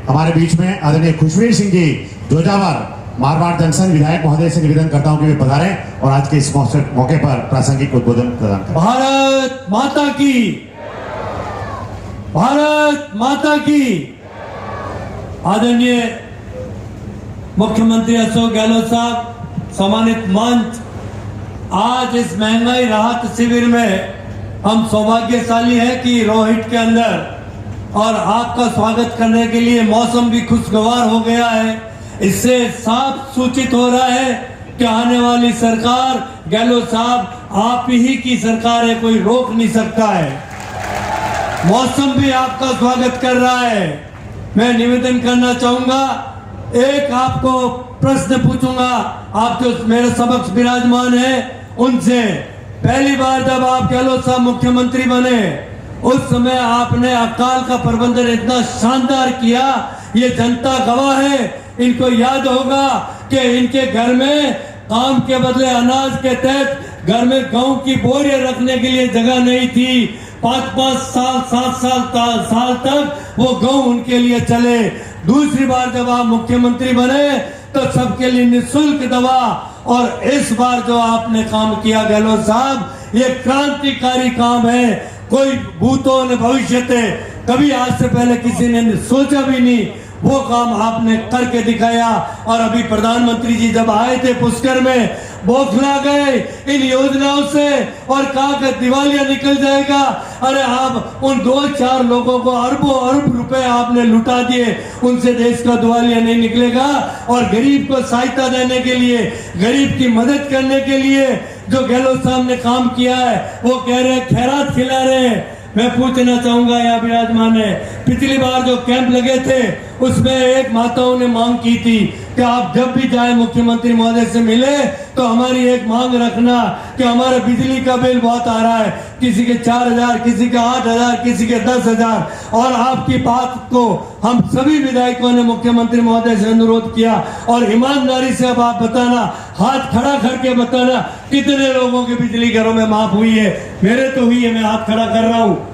हमारे बीच में आदरणीय खुशवीर सिंह जी जोजावर मारवाड़ जंक्शन विधायक महोदय से निवेदन करता हूं कि वे पधारें और आज के इस मौके पर प्रासंगिक उद्बोधन प्रदान करें। भारत माता की, भारत माता की। आदरणीय मुख्यमंत्री अशोक गहलोत साहब, सम्मानित मंच, आज इस महंगाई राहत शिविर में हम सौभाग्यशाली हैं कि रोहित के अंदर और आपका स्वागत करने के लिए मौसम भी खुशगवार हो गया है। इससे साफ सूचित हो रहा है कि आने वाली सरकार गहलोत साहब आप ही की सरकार है, कोई रोक नहीं सकता है। मौसम भी आपका स्वागत कर रहा है। मैं निवेदन करना चाहूंगा, एक आपको प्रश्न पूछूंगा, आप जो मेरे समक्ष विराजमान है उनसे। पहली बार जब आप गहलोत साहब मुख्यमंत्री बने उस समय आपने अकाल का प्रबंधन इतना शानदार किया, ये जनता गवाह है। इनको याद होगा कि इनके घर में काम के बदले अनाज के तहत घर में गेहूं की बोरियां रखने के लिए जगह नहीं थी। 5-5 साल 7 साल तक वो गेहूं उनके लिए चले। दूसरी बार जब आप मुख्यमंत्री बने तो सबके लिए निःशुल्क दवा, और इस बार जो आपने काम किया गहलोत साहब, ये क्रांतिकारी काम है। कोई भूतों ने भविष्य कभी आज से पहले किसी ने सोचा भी नहीं, वो काम आपने करके दिखाया। और अभी प्रधानमंत्री जी जब आए थे पुष्कर में, बौखला गए इन योजनाओं से और कहा कि दिवालिया निकल जाएगा। अरे आप उन 2-4 लोगों को अरबों अरब रुपए आपने लुटा दिए, उनसे देश का दिवालिया नहीं निकलेगा। और गरीब को सहायता देने के लिए, गरीब की मदद करने के लिए जो गहलोत साहब ने काम किया है, वो कह रहे हैं खैरात खिला रहे हैं। मैं पूछना चाहूंगा यहाँ विराजमान है, पिछली बार जो कैंप लगे थे उसमें एक माताओं ने मांग की थी कि आप जब भी जाए मुख्यमंत्री महोदय से मिले तो हमारी एक मांग रखना कि हमारा बिजली का बिल बहुत आ रहा है, किसी के 4,000, किसी के 8,000, किसी के 10,000। और आपकी बात को हम सभी विधायकों ने मुख्यमंत्री महोदय से अनुरोध किया। और ईमानदारी से अब आप बताना, हाथ खड़ा करके बताना, कितने लोगों के बिजली घरों में माफ हुई है? मेरे तो हुई है, मैं हाथ खड़ा कर रहा हूँ।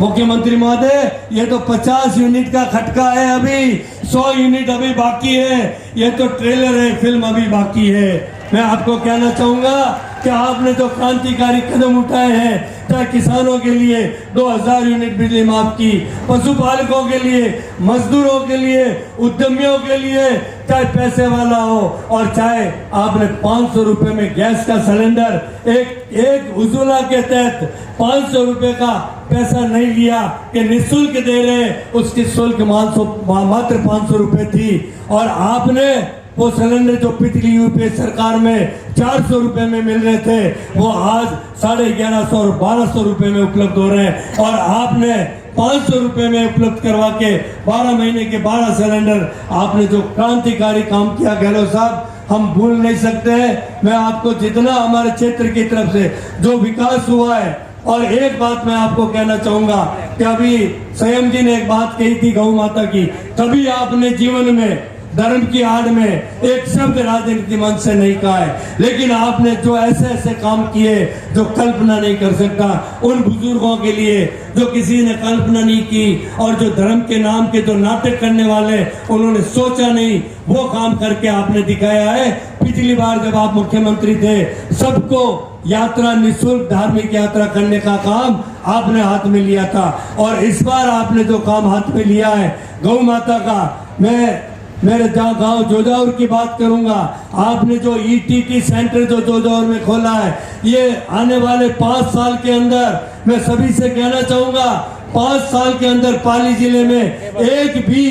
मुख्यमंत्री महोदय, ये तो 50 यूनिट का खटका है, अभी 100 यूनिट अभी बाकी है। ये तो ट्रेलर है, फिल्म अभी बाकी है। मैं आपको कहना चाहूंगा कि आपने जो क्रांतिकारी कदम उठाए हैं, चाहे किसानों के लिए 2000 यूनिट बिजली माफ की, पशुपालकों के लिए, मजदूरों के लिए, उद्यमियों के लिए, चाहे पैसे वाला हो, और चाहे आपने 500 रुपए में गैस का सिलेंडर, एक उज्ज्वला के तहत 500 रुपए का पैसा नहीं लिया कि निःशुल्क दे रहे, उसकी शुल्क मात्र 500 रुपए थी। और आपने वो सिलेंडर जो पिछली यूपीए सरकार में 400 रुपए में मिल रहे थे, वो आज 1150 और 1200 रुपए में उपलब्ध हो रहे हैं। और आपने 500 रुपए में उपलब्ध करवा के 12 महीने के 12 सिलेंडर, आपने जो क्रांतिकारी काम किया गहलोत साहब, हम भूल नहीं सकते हैं। मैं आपको जितना हमारे क्षेत्र की तरफ से जो विकास हुआ है, और एक बात मैं आपको कहना चाहूंगा कि अभी संयम जी ने एक बात कही थी गौ माता की, कभी आपने जीवन में धर्म की आड़ में एक शब्द राजनीति मंच से नहीं कहा है, लेकिन आपने जो ऐसे ऐसे काम किए जो कल्पना नहीं कर सकता, उन बुजुर्गों के लिए जो किसी ने कल्पना नहीं की, और जो धर्म के नाम के जो नाटक करने वाले उन्होंने सोचा नहीं, वो काम करके आपने दिखाया है। पिछली बार जब आप मुख्यमंत्री थे, सबको यात्रा, निःशुल्क धार्मिक यात्रा करने का काम आपने हाथ में लिया था। और इस बार आपने जो काम हाथ में लिया है गौ माता का, मैं मेरे गांव जोजावर की बात करूंगा। आपने जो ईटीटी सेंटर जो जोजावर में खोला है, ये आने वाले 5 साल के अंदर, मैं सभी से कहना चाहूंगा, 5 साल के अंदर पाली जिले में एक भी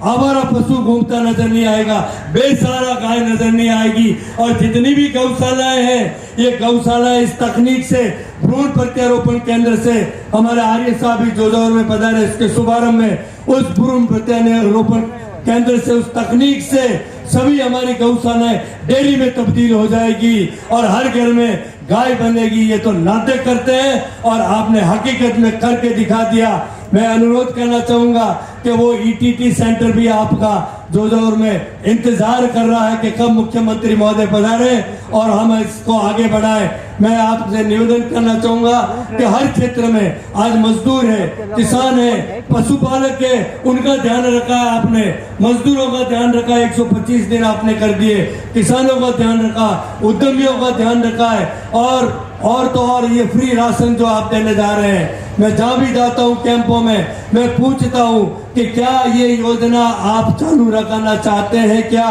आवारा पशु घूमता नजर नहीं आएगा, बेसहारा गाय नजर नहीं आएगी। और जितनी भी गौशालाएं हैं, ये गौशाला इस तकनीक से, भ्रूण प्रत्यारोपण केंद्र से, हमारे आर्य साहब भी जोजावर में पधारे इसके शुभारंभ में, उस भ्रूण प्रत्यारोपण केंद्र से, उस तकनीक से सभी हमारी गौशालाएं डेयरी में तब्दील हो जाएगी और हर घर में गाय बनेगी। ये तो नाटक करते हैं और आपने हकीकत में करके दिखा दिया। मैं अनुरोध करना चाहूंगा कि वो ईटीटी सेंटर भी आपका जोधपुर में इंतजार कर रहा है कि कब मुख्यमंत्री महोदय पधारे और हम इसको आगे बढ़ाएं। मैं आपसे निवेदन करना चाहूंगा कि हर क्षेत्र में आज मजदूर है, किसान है, पशुपालक है, उनका ध्यान रखा है आपने, मजदूरों का ध्यान रखा है, 125 दिन आपने कर दिए, किसानों का ध्यान रखा, उद्यमियों का ध्यान रखा है और तो और ये फ्री राशन जो आप देने जा रहे हैं। मैं जहां भी जाता हूं कैंपों में मैं पूछता हूं कि क्या ये योजना आप चालू रखना चाहते हैं क्या,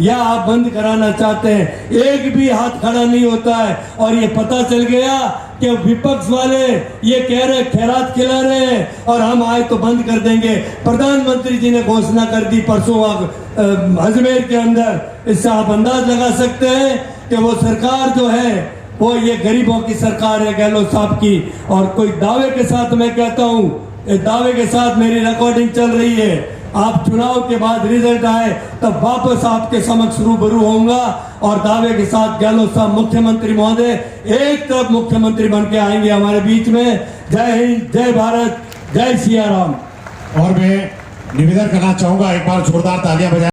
या आप बंद कराना चाहते हैं। एक भी हाथ खड़ा नहीं होता है और ये पता चल गया कि विपक्ष वाले ये कह रहे खैरात खिला रहे हैं और हम आए तो बंद कर देंगे। प्रधानमंत्री जी ने घोषणा कर दी परसों अजमेर के अंदर। इससे आप अंदाज लगा सकते हैं कि वो सरकार जो है वो ये गरीबों की सरकार है गहलोत साहब की। और कोई दावे के साथ मैं कहता हूं, दावे के साथ मेरी रिकॉर्डिंग चल रही है, आप चुनाव के बाद रिजल्ट आए तब वापस आपके समक्ष रूबरू होऊंगा और दावे के साथ गहलोत साहब मुख्यमंत्री महोदय एक तरफ मुख्यमंत्री बन के आएंगे हमारे बीच में। जय हिंद, जय भारत, जय सिया राम। और मैं निवेदन करना चाहूंगा, एक बार जोरदार तालियां बजाएं।